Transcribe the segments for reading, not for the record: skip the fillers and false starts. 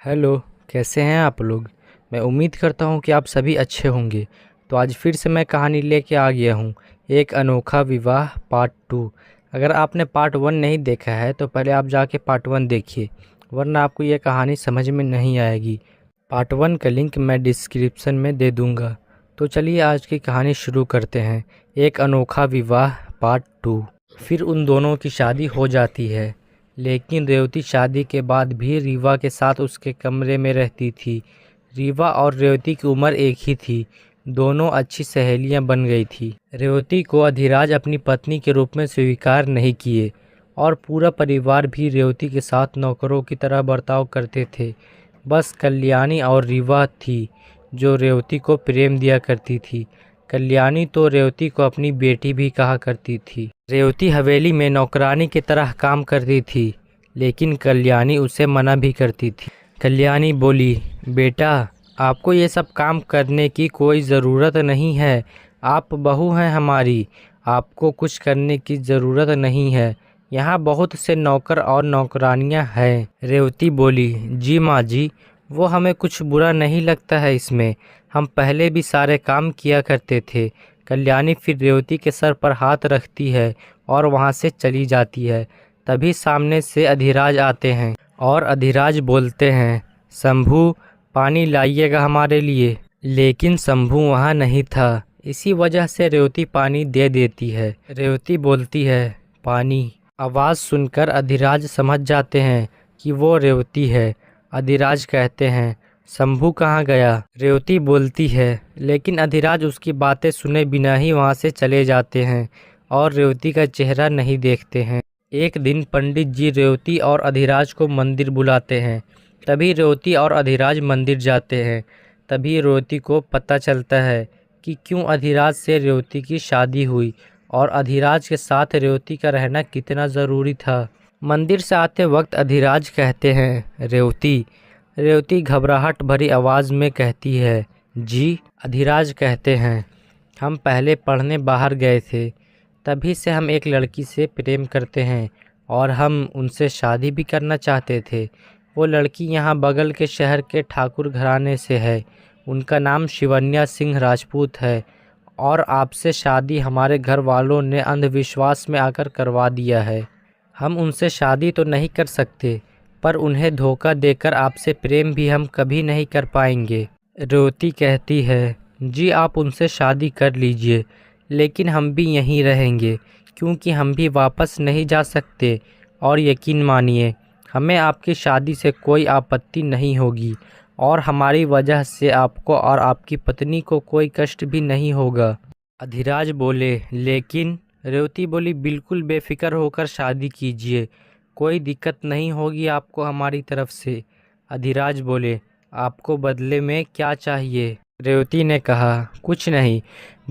Hello, कैसे हैं आप लोग। मैं उम्मीद करता हूं कि आप सभी अच्छे होंगे। तो आज फिर से मैं कहानी लेके आ गया हूं, एक अनोखा विवाह पार्ट 2। अगर आपने पार्ट 1 नहीं देखा है तो पहले आप जाके पार्ट 1 देखिए, वरना आपको ये कहानी समझ में नहीं आएगी। पार्ट 1 का लिंक मैं डिस्क्रिप्शन में दे दूंगा। तो चलिए आज की कहानी शुरू करते हैं। एक अनोखा विवाह पार्ट 2। फिर उन दोनों की शादी हो जाती है, लेकिन रेवती शादी के बाद भी रीवा के साथ उसके कमरे में रहती थी। रीवा और रेवती की उम्र एक ही थी, दोनों अच्छी सहेलियां बन गई थी। रेवती को अधिराज अपनी पत्नी के रूप में स्वीकार नहीं किए और पूरा परिवार भी रेवती के साथ नौकरों की तरह बर्ताव करते थे। बस कल्याणी और रीवा थी जो रेवती को प्रेम दिया करती थी। कल्याणी तो रेवती को अपनी बेटी भी कहा करती थी। रेवती हवेली में नौकरानी की तरह काम करती थी, लेकिन कल्याणी उसे मना भी करती थी। कल्याणी बोली, बेटा, आपको ये सब काम करने की कोई ज़रूरत नहीं है। आप बहू हैं हमारी, आपको कुछ करने की ज़रूरत नहीं है। यहाँ बहुत से नौकर और नौकरानियाँ हैं। रेवती बोली, जी माँ जी, वो हमें कुछ बुरा नहीं लगता है इसमें। हम पहले भी सारे काम किया करते थे। कल्याणी फिर रेवती के सर पर हाथ रखती है और वहाँ से चली जाती है। तभी सामने से अधिराज आते हैं और अधिराज बोलते हैं, शंभू, पानी लाइएगा हमारे लिए। लेकिन शंभू वहाँ नहीं था, इसी वजह से रेवती पानी दे देती है। रेवती बोलती है, पानी। आवाज़ सुनकर अधिराज समझ जाते हैं कि वो रेवती है। अधिराज कहते हैं, शंभू कहाँ गया। रेवती बोलती है, लेकिन अधिराज उसकी बातें सुने बिना ही वहाँ से चले जाते हैं और रेवती का चेहरा नहीं देखते हैं। एक दिन पंडित जी रेवती और अधिराज को मंदिर बुलाते हैं। तभी रेवती और अधिराज मंदिर जाते हैं। तभी रेवती को पता चलता है कि क्यों अधिराज से रेवती की शादी हुई और अधिराज के साथ रेवती का रहना कितना ज़रूरी था। मंदिर से आते वक्त अधिराज कहते हैं, रेवती। रेवती घबराहट भरी आवाज़ में कहती है, जी। अधिराज कहते हैं, हम पहले पढ़ने बाहर गए थे, तभी से हम एक लड़की से प्रेम करते हैं और हम उनसे शादी भी करना चाहते थे। वो लड़की यहाँ बगल के शहर के ठाकुर घराने से है। उनका नाम शिवन्या सिंह राजपूत है और आपसे शादी हमारे घर वालों ने अंधविश्वास में आकर करवा दिया है। हम उनसे शादी तो नहीं कर सकते, पर उन्हें धोखा देकर आपसे प्रेम भी हम कभी नहीं कर पाएंगे। रेवती कहती है, जी आप उनसे शादी कर लीजिए, लेकिन हम भी यहीं रहेंगे क्योंकि हम भी वापस नहीं जा सकते। और यकीन मानिए, हमें आपकी शादी से कोई आपत्ति नहीं होगी और हमारी वजह से आपको और आपकी पत्नी को कोई कष्ट भी नहीं होगा। अधिराज बोले, लेकिन। रेवती बोली, बिल्कुल बेफिक्र होकर शादी कीजिए, कोई दिक्कत नहीं होगी आपको हमारी तरफ से। अधिराज बोले, आपको बदले में क्या चाहिए। रेवती ने कहा, कुछ नहीं,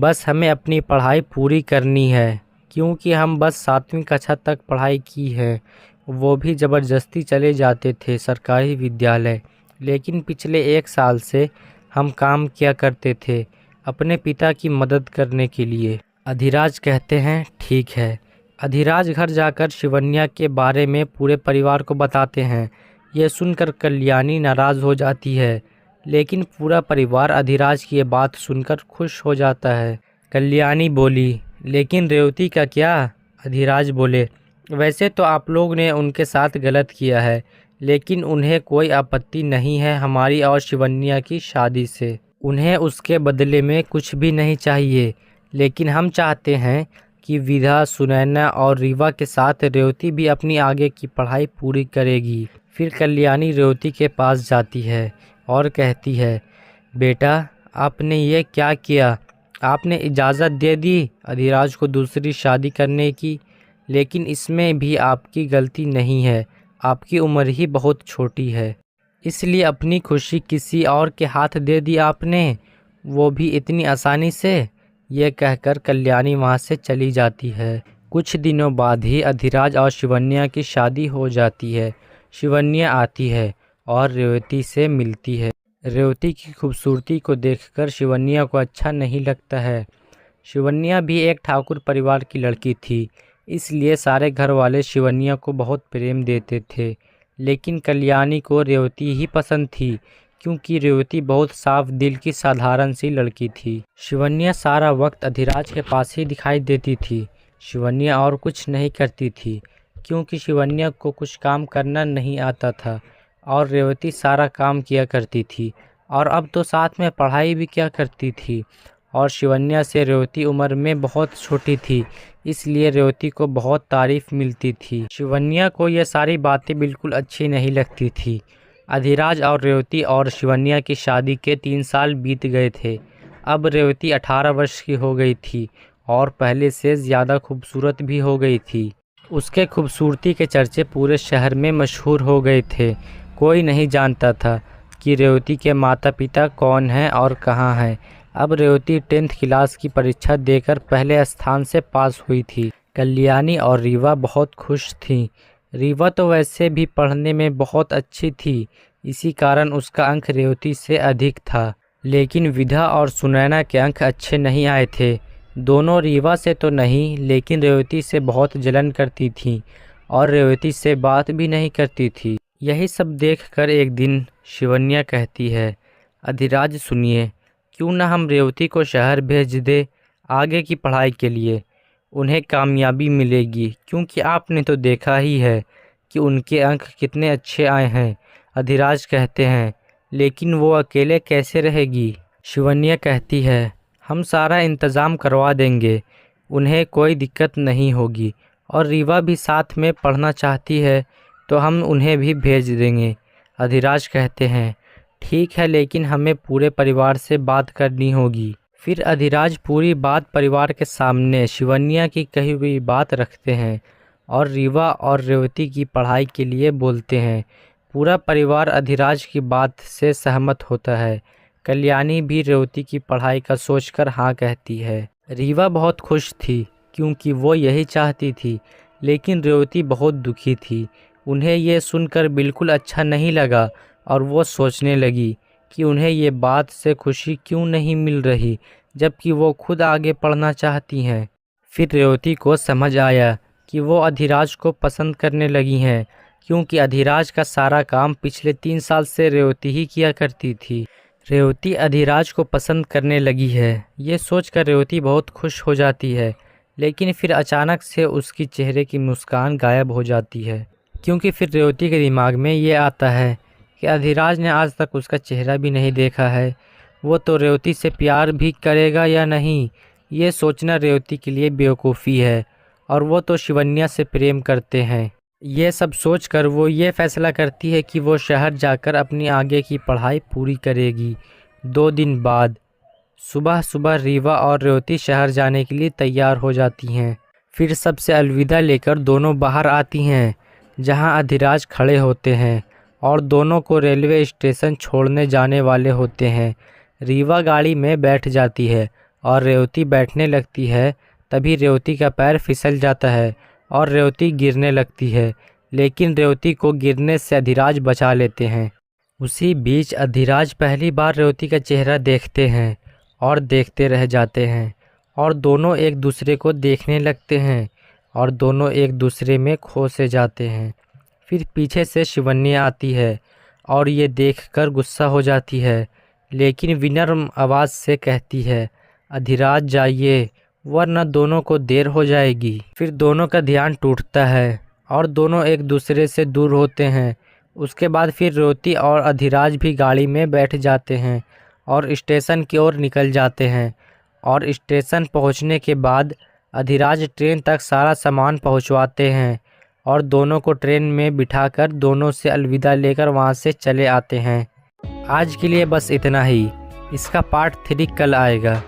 बस हमें अपनी पढ़ाई पूरी करनी है, क्योंकि हम बस 7वीं कक्षा तक पढ़ाई की है। वो भी ज़बरदस्ती चले जाते थे सरकारी विद्यालय, लेकिन पिछले 1 साल से हम काम किया करते थे अपने पिता की मदद करने के लिए। अधिराज कहते हैं, ठीक है। अधिराज घर जाकर शिवन्या के बारे में पूरे परिवार को बताते हैं। यह सुनकर कल्याणी नाराज़ हो जाती है, लेकिन पूरा परिवार अधिराज की ये बात सुनकर खुश हो जाता है। कल्याणी बोली, लेकिन रेवती का क्या। अधिराज बोले, वैसे तो आप लोग ने उनके साथ गलत किया है, लेकिन उन्हें कोई आपत्ति नहीं है हमारी और शिवन्या की शादी से। उन्हें उसके बदले में कुछ भी नहीं चाहिए, लेकिन हम चाहते हैं कि विधा, सुनैना और रीवा के साथ रेवती भी अपनी आगे की पढ़ाई पूरी करेगी। फिर कल्याणी रेवती के पास जाती है और कहती है, बेटा, आपने ये क्या किया। आपने इजाज़त दे दी अधिराज को दूसरी शादी करने की, लेकिन इसमें भी आपकी गलती नहीं है। आपकी उम्र ही बहुत छोटी है, इसलिए अपनी खुशी किसी और के हाथ दे दी आपने, वो भी इतनी आसानी से। ये कहकर कल्याणी वहाँ से चली जाती है। कुछ दिनों बाद ही अधिराज और शिवन्या की शादी हो जाती है। शिवन्या आती है और रेवती से मिलती है। रेवती की खूबसूरती को देखकर शिवन्या को अच्छा नहीं लगता है। शिवन्या भी एक ठाकुर परिवार की लड़की थी, इसलिए सारे घर वाले शिवन्या को बहुत प्रेम देते थे। लेकिन कल्याणी को रेवती ही पसंद थी, क्योंकि रेवती बहुत साफ दिल की साधारण सी लड़की थी। शिवन्या सारा वक्त अधिराज के पास ही दिखाई देती थी। शिवन्या और कुछ नहीं करती थी, क्योंकि शिवन्या को कुछ काम करना नहीं आता था और रेवती सारा काम किया करती थी, और अब तो साथ में पढ़ाई भी किया करती थी। और शिवन्या से रेवती उम्र में बहुत छोटी थी, इसलिए रेवती को बहुत तारीफ मिलती थी। शिवन्या को ये सारी बातें बिल्कुल अच्छी नहीं लगती थी। अधिराज और रेवती और शिवन्या की शादी के 3 साल बीत गए थे। अब रेवती 18 वर्ष की हो गई थी और पहले से ज़्यादा खूबसूरत भी हो गई थी। उसके खूबसूरती के चर्चे पूरे शहर में मशहूर हो गए थे। कोई नहीं जानता था कि रेवती के माता पिता कौन हैं और कहाँ हैं। अब रेवती 10th क्लास की परीक्षा देकर पहले स्थान से पास हुई थी। कल्याणी और रीवा बहुत खुश थीं। रीवा तो वैसे भी पढ़ने में बहुत अच्छी थी, इसी कारण उसका अंक रेवती से अधिक था। लेकिन विधा और सुनैना के अंक अच्छे नहीं आए थे। दोनों रीवा से तो नहीं, लेकिन रेवती से बहुत जलन करती थीं और रेवती से बात भी नहीं करती थी। यही सब देखकर एक दिन शिवन्या कहती है, अधिराज सुनिए, क्यों ना हम रेवती को शहर भेज दे आगे की पढ़ाई के लिए। उन्हें कामयाबी मिलेगी, क्योंकि आपने तो देखा ही है कि उनके अंक कितने अच्छे आए हैं। अधिराज कहते हैं, लेकिन वो अकेले कैसे रहेगी। शिवन्या कहती है, हम सारा इंतज़ाम करवा देंगे, उन्हें कोई दिक्कत नहीं होगी। और रीवा भी साथ में पढ़ना चाहती है तो हम उन्हें भी भेज देंगे। अधिराज कहते हैं, ठीक है, लेकिन हमें पूरे परिवार से बात करनी होगी। फिर अधिराज पूरी बात परिवार के सामने शिवन्या की कही हुई बात रखते हैं और रीवा और रेवती की पढ़ाई के लिए बोलते हैं। पूरा परिवार अधिराज की बात से सहमत होता है। कल्याणी भी रेवती की पढ़ाई का सोचकर हाँ कहती है। रीवा बहुत खुश थी, क्योंकि वो यही चाहती थी, लेकिन रेवती बहुत दुखी थी। उन्हें ये सुनकर बिल्कुल अच्छा नहीं लगा और वो सोचने लगी कि उन्हें ये बात से खुशी क्यों नहीं मिल रही, जबकि वो खुद आगे पढ़ना चाहती हैं। फिर रेवती को समझ आया कि वो अधिराज को पसंद करने लगी हैं, क्योंकि अधिराज का सारा काम पिछले 3 साल से रेवती ही किया करती थी। रेवती अधिराज को पसंद करने लगी है, ये सोचकर रेवती बहुत खुश हो जाती है। लेकिन फिर अचानक से उसकी चेहरे की मुस्कान गायब हो जाती है, क्योंकि फिर रेवती के दिमाग में ये आता है कि अधिराज ने आज तक उसका चेहरा भी नहीं देखा है। वो तो रेवती से प्यार भी करेगा या नहीं, ये सोचना रेवती के लिए बेवकूफ़ी है। और वो तो शिवन्या से प्रेम करते हैं। ये सब सोचकर वो ये फैसला करती है कि वो शहर जाकर अपनी आगे की पढ़ाई पूरी करेगी। 2 दिन बाद सुबह सुबह रीवा और रेवती शहर जाने के लिए तैयार हो जाती हैं। फिर सबसे अलविदा लेकर दोनों बाहर आती हैं, जहां अधिराज खड़े होते हैं और दोनों को रेलवे स्टेशन छोड़ने जाने वाले होते हैं। रीवा गाड़ी में बैठ जाती है और रेवती बैठने लगती है। तभी रेवती का पैर फिसल जाता है और रेवती गिरने लगती है, लेकिन रेवती को गिरने से अधिराज बचा लेते हैं। उसी बीच अधिराज पहली बार रेवती का चेहरा देखते हैं और देखते रह जाते हैं, और दोनों एक दूसरे को देखने लगते हैं और दोनों एक दूसरे में खो से जाते हैं। फिर पीछे से शिवन्या आती है और ये देखकर गुस्सा हो जाती है, लेकिन विनम्र आवाज़ से कहती है, अधिराज जाइए, वरना दोनों को देर हो जाएगी। फिर दोनों का ध्यान टूटता है और दोनों एक दूसरे से दूर होते हैं। उसके बाद फिर रेवती और अधिराज भी गाड़ी में बैठ जाते हैं और स्टेशन की ओर निकल जाते हैं। और स्टेशन पहुंचने के बाद अधिराज ट्रेन तक सारा सामान पहुंचवाते हैं और दोनों को ट्रेन में बिठाकर दोनों से अलविदा लेकर वहां से चले आते हैं। आज के लिए बस इतना ही। इसका पार्ट 3 कल आएगा।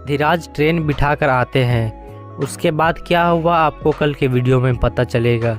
अधिराज ट्रेन बिठाकर आते हैं। उसके बाद क्या हुआ आपको कल के वीडियो में पता चलेगा।